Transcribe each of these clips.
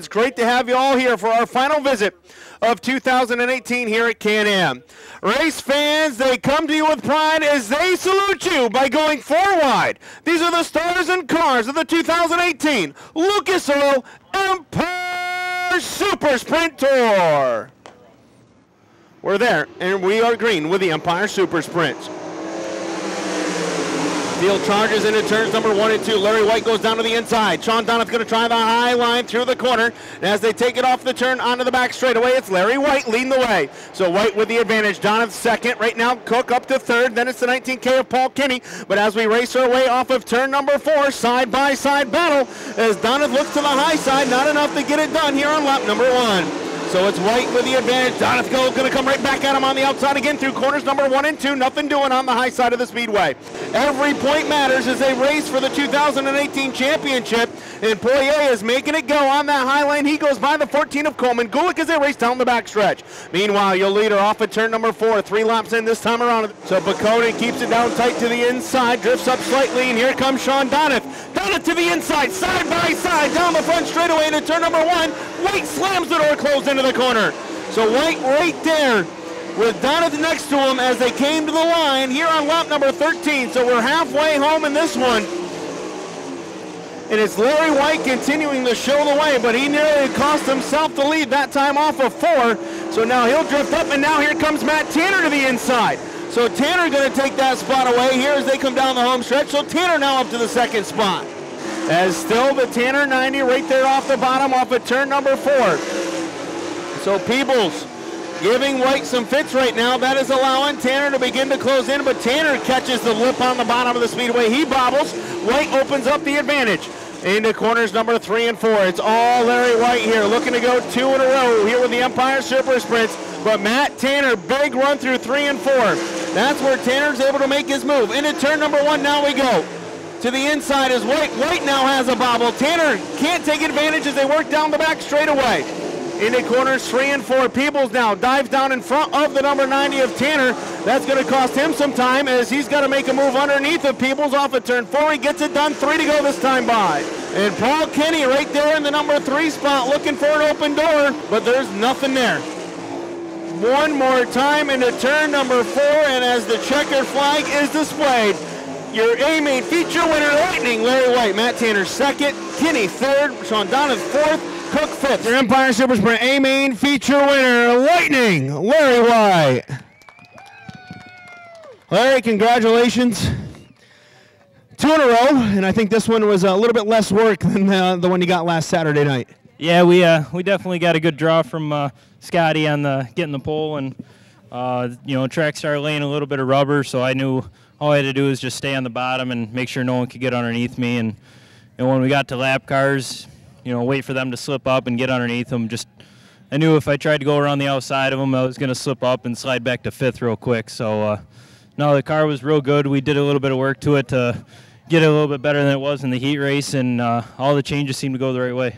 It's great to have you all here for our final visit of 2018 here at Canam. Race fans, they come to you with pride as they salute you by going 4 wide. These are the stars and cars of the 2018 Lucas Oil Empire Super Sprint Tour. We're there, and we are green with the Empire Super Sprint. Field charges into turns number 1 and 2. Larry White goes down to the inside. Sean Donath going to try the high line through the corner. And as they take it off the turn onto the back straightaway, it's Larry White leading the way. So White with the advantage. Donath second. Right now, Cook up to third. Then it's the 19K of Paul Kinney. But as we race our way off of turn number 4, side-by-side battle as Donath looks to the high side. Not enough to get it done here on lap number 1. So it's White with the advantage. Donath going to come right back at him on the outside again through corners number 1 and 2. Nothing doing on the high side of the speedway. Every point matters as they race for the 2018 championship. And Poirier is making it go on that high lane. He goes by the 14 of Coleman. Gulick as they race down the backstretch. Meanwhile, you'll lead her off at turn number 4. 3 laps in this time around. So Bacone keeps it down tight to the inside. Drifts up slightly, and here comes Sean Donath. Donath to the inside, side by side, down the front straightaway into turn number 1. White slams the door closed into the corner. So White right there with Donath next to him as they came to the line here on lap number 13. So we're halfway home in this one. And it's Larry White continuing to show the way, but he nearly cost himself the lead that time off of 4. So now he'll drift up, and now here comes Matt Tanner to the inside. So Tanner going to take that spot away here as they come down the home stretch. So Tanner now up to the second spot. As still the Tanner 90 right there off the bottom off of turn number 4. So Peebles giving White some fits right now. That is allowing Tanner to begin to close in, but Tanner catches the lip on the bottom of the speedway. He bobbles. White opens up the advantage. Into corners number 3 and 4. It's all Larry White here, looking to go 2 in a row here with the Empire Super Sprints. But Matt Tanner, big run through 3 and 4. That's where Tanner's able to make his move. Into turn number 1, now we go. To the inside is White. White now has a bobble. Tanner can't take advantage as they work down the back straightaway. Into corners 3 and 4. Peebles now dives down in front of the number 90 of Tanner. That's going to cost him some time as he's got to make a move underneath of Peebles off of turn 4. He gets it done. 3 to go this time by. And Paul Kinney right there in the number 3 spot looking for an open door, but there's nothing there. One more time into turn number 4, and as the checkered flag is displayed, your A-main feature winner, Lightning, Larry White. Matt Tanner second, Kinney third, Sean Donath fourth, Cook fifth. Your Empire Super Sprint A-main feature winner, Lightning, Larry White. Larry, congratulations. 2 in a row, and I think this one was a little bit less work than the one you got last Saturday night. Yeah, we definitely got a good draw from Scotty on getting the pole, and track started laying a little bit of rubber, so I knew all I had to do was just stay on the bottom and make sure no one could get underneath me. And when we got to lap cars, wait for them to slip up and get underneath them. I knew if I tried to go around the outside of them, I was going to slip up and slide back to 5th real quick. So no, the car was real good. We did a little bit of work to it to get it a little bit better than it was in the heat race, and all the changes seemed to go the right way.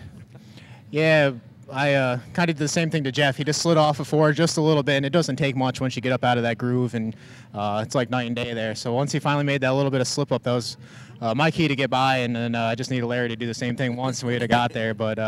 Yeah, I kind of did the same thing to Jeff. He just slid off of 4 just a little bit, and it doesn't take much once you get up out of that groove, and it's like night and day there. So once he finally made that little bit of slip up, that was my key to get by, and then I just needed Larry to do the same thing once, and we would have got there. But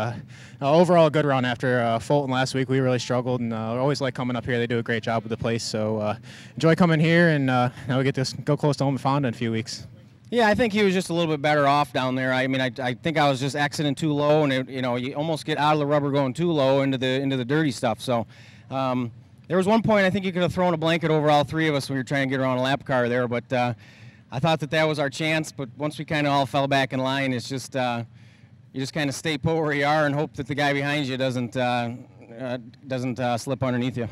overall, a good run after Fulton last week. We really struggled, and I always like coming up here. They do a great job with the place, so enjoy coming here, and now we get to go close to home and Fonda in a few weeks. Yeah, I think he was just a little bit better off down there. I mean, I think I was just exiting too low, and you almost get out of the rubber going too low into the dirty stuff. So there was one point I think you could have thrown a blanket over all 3 of us when we were trying to get around a lap car there, but I thought that was our chance. But once we kind of all fell back in line, it's just you just kind of stay put where you are and hope that the guy behind you doesn't slip underneath you.